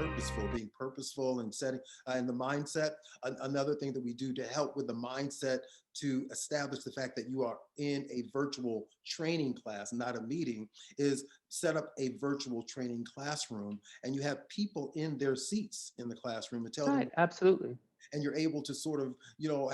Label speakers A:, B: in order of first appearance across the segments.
A: purposeful, being purposeful and setting and the mindset. Another thing that we do to help with the mindset to establish the fact that you are in a virtual training class, not a meeting, is set up a virtual training classroom and you have people in their seats in the classroom and tell them,
B: Right, absolutely.
A: and you're able to sort of,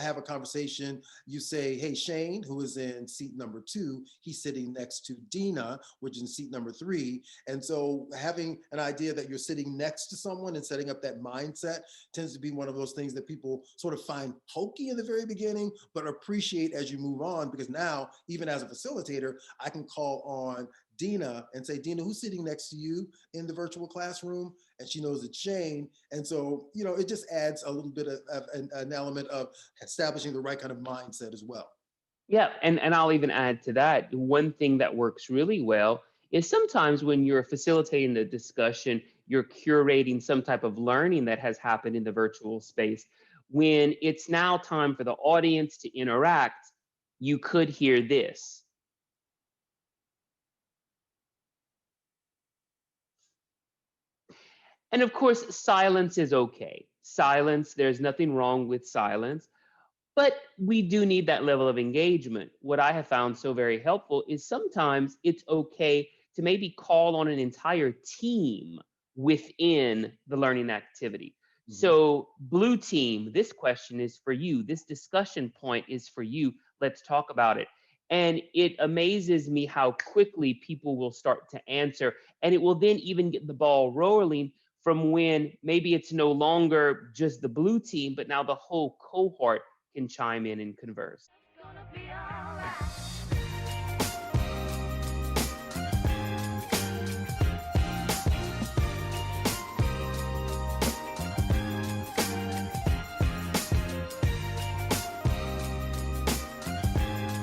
A: have a conversation. You say, hey, Shane, who is in seat number 2, he's sitting next to Dina, which is in seat number 3. And so having an idea that you're sitting next to someone and setting up that mindset tends to be one of those things that people sort of find hokey in the very beginning, but appreciate as you move on, because now, even as a facilitator, I can call on Dina and say, Dina, who's sitting next to you in the virtual classroom? And she knows it's Shane. And so, it just adds a little bit of an element of establishing the right kind of mindset as well.
B: Yeah, and I'll even add to that, one thing that works really well is sometimes when you're facilitating the discussion, you're curating some type of learning that has happened in the virtual space. When it's now time for the audience to interact, you could hear this. And of course, silence is okay. Silence, there's nothing wrong with silence. But we do need that level of engagement. What I have found so very helpful is sometimes it's okay to maybe call on an entire team within the learning activity.
A: Mm-hmm.
B: So, blue team, this question is for you. This discussion point is for you. Let's talk about it. And it amazes me how quickly people will start to answer. And it will then even get the ball rolling from when maybe it's no longer just the blue team, but now the whole cohort can chime in and converse.